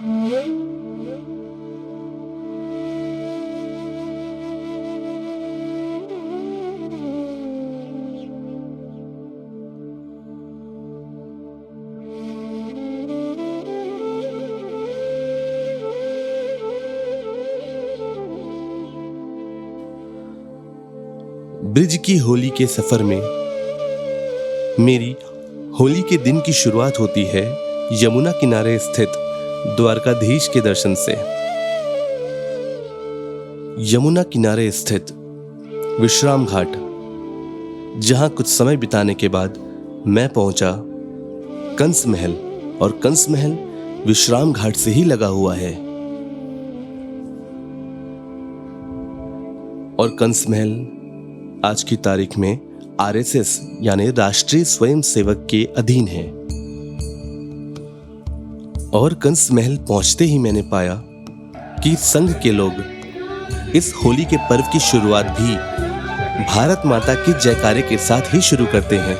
Bridge की होली के सफर में मेरी होली के दिन की शुरुआत होती है यमुना किनारे स्थित द्वारकाधीश के दर्शन से। यमुना किनारे स्थित विश्राम घाट, जहां कुछ समय बिताने के बाद मैं पहुंचा कंस महल, और कंस महल विश्राम घाट से ही लगा हुआ है। और कंस महल आज की तारीख में आरएसएस यानी राष्ट्रीय स्वयंसेवक के अधीन है। और कंस महल पहुंचते ही मैंने पाया कि संघ के लोग इस होली के पर्व की शुरुआत भी भारत माता की जयकारे के साथ ही शुरू करते हैं।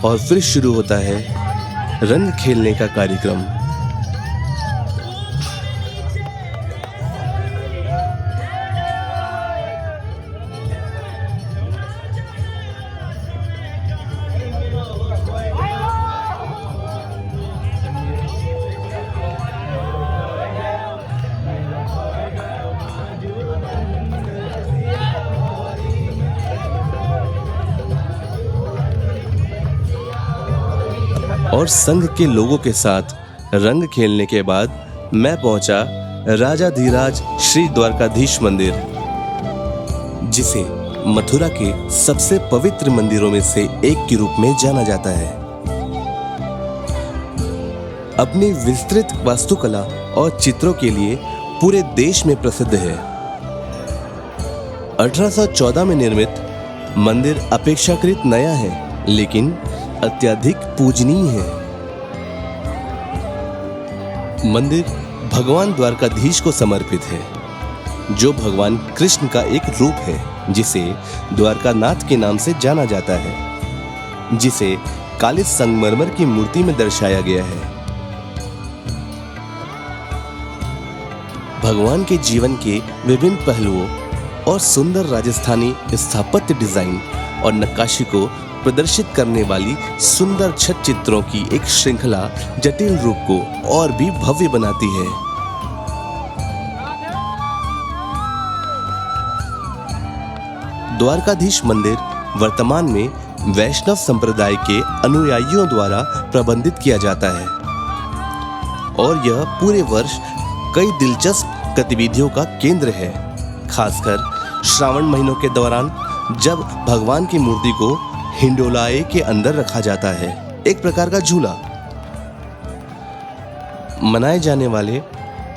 और फिर शुरू होता है रंग खेलने का कार्यक्रम। और संघ के लोगों के साथ रंग खेलने के बाद मैं पहुंचा राजाधिराज श्री द्वारकाधीश मंदिर, जिसे मथुरा के सबसे पवित्र मंदिरों में से एक के रूप में जाना जाता है। अपनी विस्तृत वास्तुकला और चित्रों के लिए पूरे देश में प्रसिद्ध है। 1814 में निर्मित मंदिर अपेक्षाकृत नया है, लेकिन अत्यधिक पूजनीय है। मंदिर भगवान द्वारकाधीश को समर्पित है, जो भगवान कृष्ण का एक रूप है, जिसे द्वारकानाथ के नाम से जाना जाता है, जिसे काले संगमरमर की मूर्ति में दर्शाया गया है। भगवान के जीवन के विभिन्न पहलुओं और सुंदर राजस्थानी स्थापत्य डिजाइन और नक्काशी को प्रदर्शित करने वाली सुंदर छत चित्रों की एक श्रृंखला जटिल रूप को और भी भव्य बनाती है। द्वारकाधीश मंदिर वर्तमान में वैष्णव संप्रदाय के अनुयायियों द्वारा प्रबंधित किया जाता है, और यह पूरे वर्ष कई दिलचस्प गतिविधियों का केंद्र है, खासकर श्रावण महीनों के दौरान, जब भगवान की मूर्ति को हिंडोलाए के अंदर रखा जाता है, एक प्रकार का झूला। मनाए जाने वाले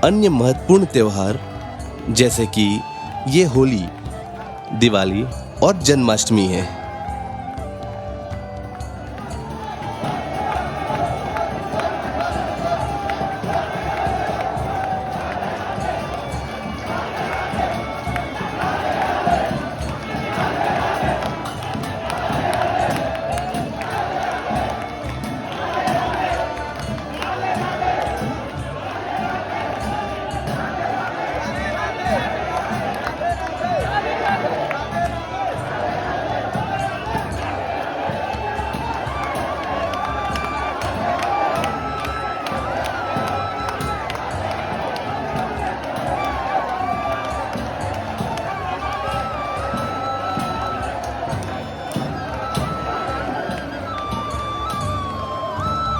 अन्य महत्वपूर्ण त्योहार जैसे कि ये होली, दिवाली और जन्माष्टमी है।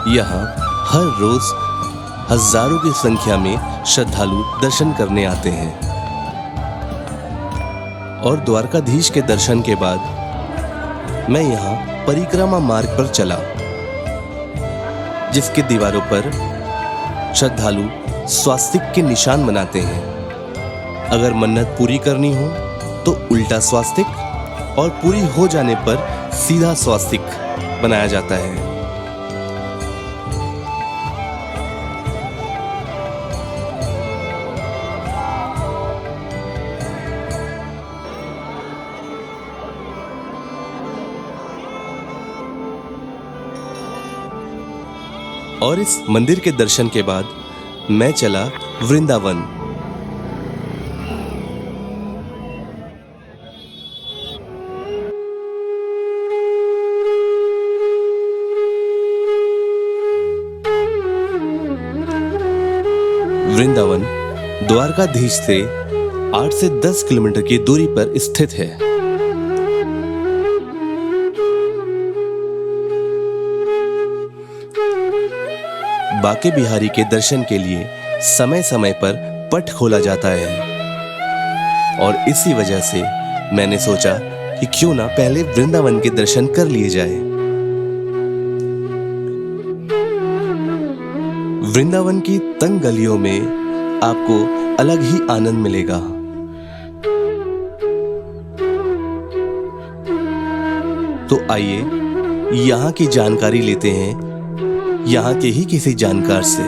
यहाँ हर रोज हजारों की संख्या में श्रद्धालु दर्शन करने आते हैं। और द्वारकाधीश के दर्शन के बाद मैं यहाँ परिक्रमा मार्ग पर चला, जिसकी दीवारों पर श्रद्धालु स्वास्तिक के निशान बनाते हैं। अगर मन्नत पूरी करनी हो तो उल्टा स्वास्तिक, और पूरी हो जाने पर सीधा स्वास्तिक बनाया जाता है। और इस मंदिर के दर्शन के बाद मैं चला वृंदावन। वृंदावन द्वारकाधीश से 8 से 10 किलोमीटर की दूरी पर स्थित है। बांके बिहारी के दर्शन के लिए समय समय पर पट खोला जाता है और इसी वजह से मैंने सोचा कि क्यों ना पहले वृंदावन के दर्शन कर लिए जाए। वृंदावन की तंग गलियों में आपको अलग ही आनंद मिलेगा। तो आइए यहाँ की जानकारी लेते हैं यहाँ के ही किसी जानकार से।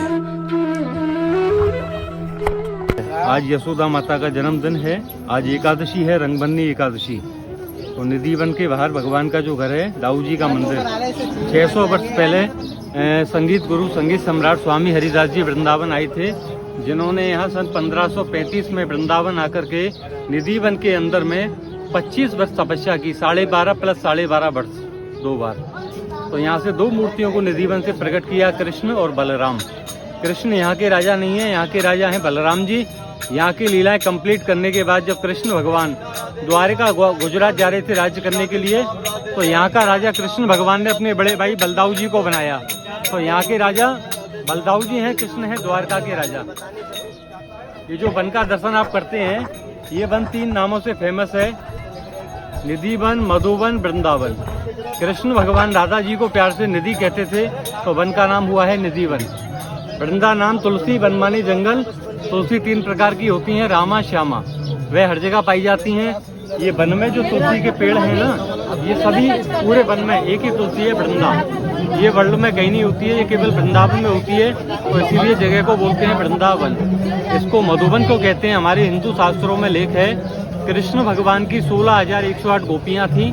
आज यशोदा माता का जन्मदिन है। आज एकादशी है, रंगभरनी एकादशी। तो निधिवन के बाहर भगवान का जो घर है, दाऊ जी का मंदिर, 600 वर्ष पहले संगीत गुरु संगीत सम्राट स्वामी हरिदास जी वृंदावन आए थे, जिन्होंने यहाँ सन 1535 में वृंदावन आकर के निधिवन के अंदर में 25 वर्ष तपस्या की, 12.5 प्लस 12.5 वर्ष, 2 बार। तो यहाँ से 2 मूर्तियों को निधिवन से प्रकट किया, कृष्ण और बलराम। कृष्ण यहाँ के राजा नहीं है, यहाँ के राजा हैं बलराम जी। यहाँ की लीलाएं कंप्लीट करने के बाद जब कृष्ण भगवान द्वारिका गुजरात जा रहे थे राज्य करने के लिए, तो यहाँ का राजा कृष्ण भगवान ने अपने बड़े भाई बलदाऊ जी को बनाया। तो यहाँ के राजा बलदाऊ जी हैं, कृष्ण है द्वारका के राजा। ये जो वन का दर्शन आप करते हैं, ये वन 3 नामों से फेमस है, निधिवन, मधुवन, वृंदावन। कृष्ण भगवान राधा जी को प्यार से निधि कहते थे, तो वन का नाम हुआ है निधिवन। वृंदा नाम तुलसी, वनमाली जंगल। तुलसी 3 प्रकार की होती हैं, रामा, श्यामा, वह हर जगह पाई जाती हैं। ये वन में जो तुलसी के पेड़ हैं ना, ये सभी पूरे वन में एक ही तुलसी है, वृंदा। ये वर्ल्ड में कहीं नहीं होती है, ये केवल वृंदावन में होती है, तो इसीलिए जगह को बोलते हैं वृंदावन। इसको मधुवन को कहते हैं। हमारे हिंदू शास्त्रों में लेख है, कृष्ण भगवान की 16,108 गोपियाँ थीं।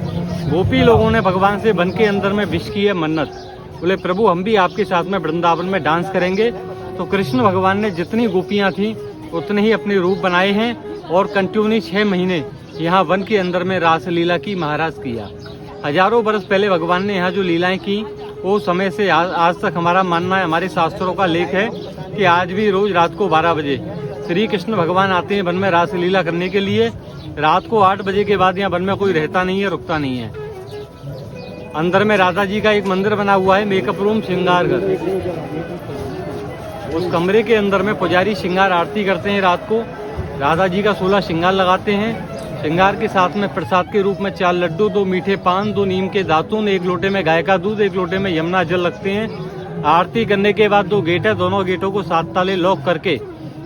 गोपी लोगों ने भगवान से वन के अंदर में विश की है मन्नत, बोले प्रभु हम भी आपके साथ में वृंदावन में डांस करेंगे। तो कृष्ण भगवान ने जितनी गोपियाँ थीं उतने ही अपने रूप बनाए हैं और कंटिन्यू 6 महीने यहाँ वन के अंदर में रासलीला की, महाराज किया। हजारों बरस पहले भगवान ने यहाँ जो लीलाएं की, वो समय से आज तक हमारा मानना है, हमारे शास्त्रों का लेख है कि आज भी रोज रात को 12 बजे श्री कृष्ण भगवान आते हैं वन में रासलीला करने के लिए। रात को 8 बजे के बाद यहाँ वन में कोई रहता नहीं है, रुकता नहीं है। अंदर में राधा जी का एक मंदिर बना हुआ है, मेकअप रूम, श्रृंगार घर। उस कमरे के अंदर में पुजारी श्रृंगार आरती करते हैं। रात को राधा जी का 16 श्रृंगार लगाते हैं। श्रृंगार के साथ में प्रसाद के रूप में 4 लड्डू, 2 मीठे पान, 2 नीम के दातून, 1 लोटे में गाय का दूध, 1 लोटे में यमुना जल रखते हैं। आरती करने के बाद 2 गेट है, दोनों गेटों को 7 ताले लॉक करके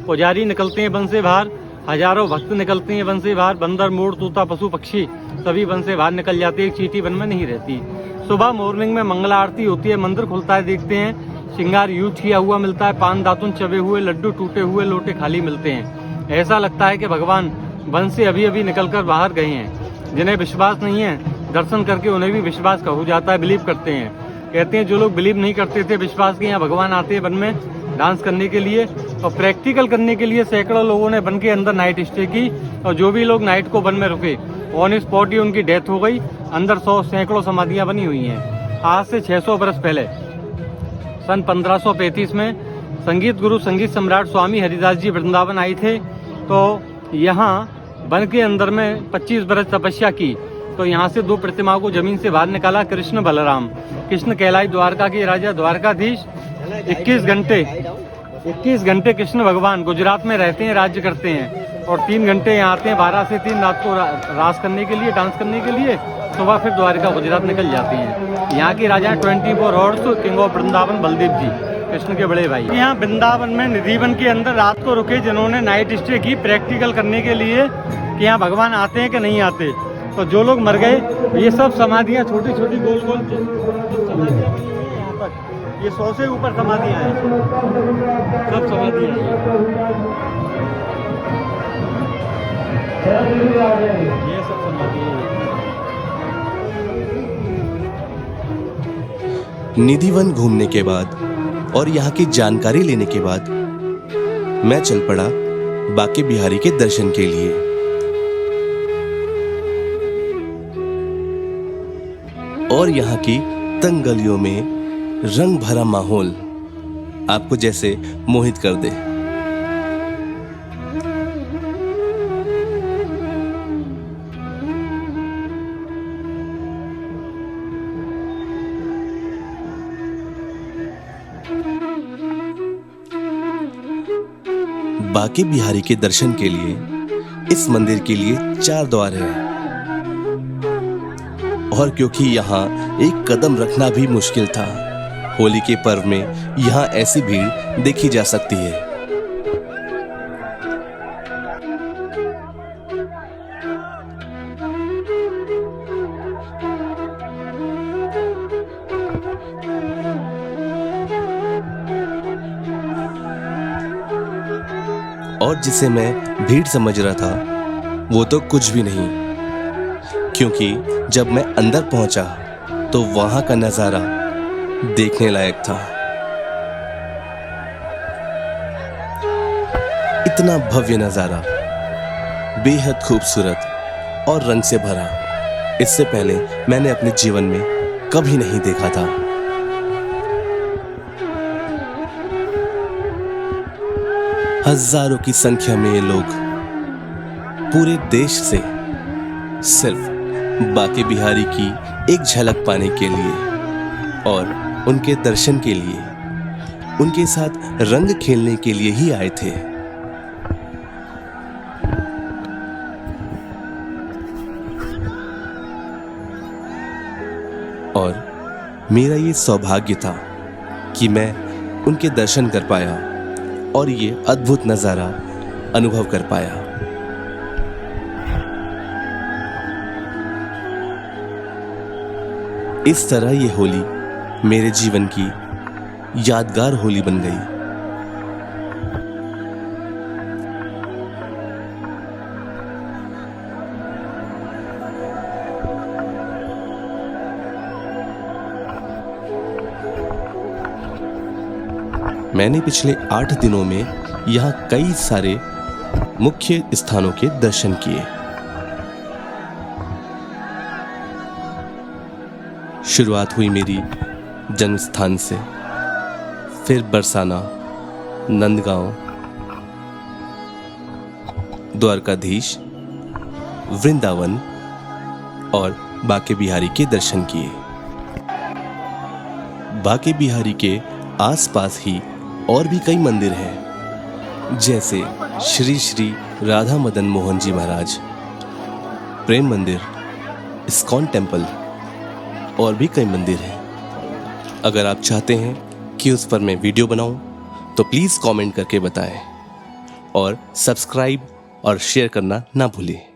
पुजारी निकलते हैं वन से बाहर। हजारों भक्त निकलते हैं वन से बाहर। बंदर, मोर, तोता, पशु पक्षी सभी वन से बाहर निकल जाते हैं, एक चींटी वन में नहीं रहती। सुबह मॉर्निंग में मंगला आरती होती है, मंदिर खुलता है, देखते हैं श्रृंगार यूज किया हुआ मिलता है, पान दातुन चबे हुए, लड्डू टूटे हुए, लोटे खाली मिलते हैं। ऐसा लगता है कि भगवान वन से अभी अभी निकलकर बाहर गए हैं। जिन्हें विश्वास नहीं है, दर्शन करके उन्हें भी विश्वास का हो जाता है, बिलीव करते हैं। कहते हैं जो लोग बिलीव नहीं करते थे, विश्वास के यहाँ भगवान आते हैं वन में डांस करने के लिए और प्रैक्टिकल करने के लिए सैकड़ों लोगों ने वन के अंदर नाइट स्टे की। और जो भी लोग नाइट को वन में रुके, ऑन स्पॉट ही उनकी डेथ हो गई। अंदर 100 सैकड़ों समाधियाँ बनी हुई हैं। आज से 600 वर्ष पहले सन 1535 में संगीत गुरु संगीत सम्राट स्वामी हरिदास जी वृंदावन आए थे। तो यहाँ वन के अंदर में 25 वर्ष तपस्या की। तो यहाँ से 2 प्रतिमाओं को जमीन से बाहर निकाला, कृष्ण बलराम। कृष्ण कहलाए द्वारका के राजा, द्वारकाधीश। 21 घंटे कृष्ण भगवान गुजरात में रहते हैं, राज्य करते हैं। और 3 घंटे यहाँ आते हैं 12 से 3 रात को रास करने के लिए, डांस करने के लिए। सुबह फिर द्वारका गुजरात निकल जाती हैं। यहाँ के राजा 24 hours, king of Vrindavan Baldev ji, Krishna के बड़े भाई। यहाँ वृंदावन में निधिवन के अंदर रात को रुके, जिन्होंने नाइट स्टे की प्रैक्टिकल करने के लिए कि यहाँ भगवान आते हैं कि नहीं आते। तो जो लोग मर गए, ये सब समाधियाँ छोटी छोटी गोल गोल यहाँ तक, ये 100 से ऊपर समाधियाँ हैं, सब समाधियाँ ये सब समाधियाँ। निधिवन घूमने के बाद और यहाँ की जानकारी लेने के बाद मैं चल पड़ा बांके बिहारी के दर्शन के लिए। और यहाँ की तंग गलियों में रंग भरा माहौल आपको जैसे मोहित कर दे। बांके बिहारी के दर्शन के लिए इस मंदिर के लिए 4 द्वार हैं। और क्योंकि यहाँ एक कदम रखना भी मुश्किल था, होली के पर्व में यहाँ ऐसी भीड़ देखी जा सकती है। और जिसे मैं भीड़ समझ रहा था वो तो कुछ भी नहीं, क्योंकि जब मैं अंदर पहुंचा तो वहां का नजारा देखने लायक था। इतना भव्य नजारा, बेहद खूबसूरत और रंग से भरा, इससे पहले मैंने अपने जीवन में कभी नहीं देखा था। हजारों की संख्या में ये लोग पूरे देश से सिर्फ बांके बिहारी की एक झलक पाने के लिए और उनके दर्शन के लिए, उनके साथ रंग खेलने के लिए ही आए थे। और मेरा ये सौभाग्य था कि मैं उनके दर्शन कर पाया और ये अद्भुत नजारा अनुभव कर पाया। इस तरह ये होली मेरे जीवन की यादगार होली बन गई। मैंने पिछले 8 दिनों में यहाँ कई सारे मुख्य स्थानों के दर्शन किए। शुरुआत हुई मेरी जन्म स्थान से, फिर बरसाना, नंदगांव, द्वारकाधीश, वृंदावन और बांके बिहारी के दर्शन किए। बांके बिहारी के आसपास ही और भी कई मंदिर हैं, जैसे श्री श्री राधा मदन मोहन जी महाराज, प्रेम मंदिर, इस्कॉन टेम्पल और भी कई मंदिर हैं। अगर आप चाहते हैं कि उस पर मैं वीडियो बनाऊं तो प्लीज़ कमेंट करके बताएं और सब्सक्राइब और शेयर करना ना भूलें।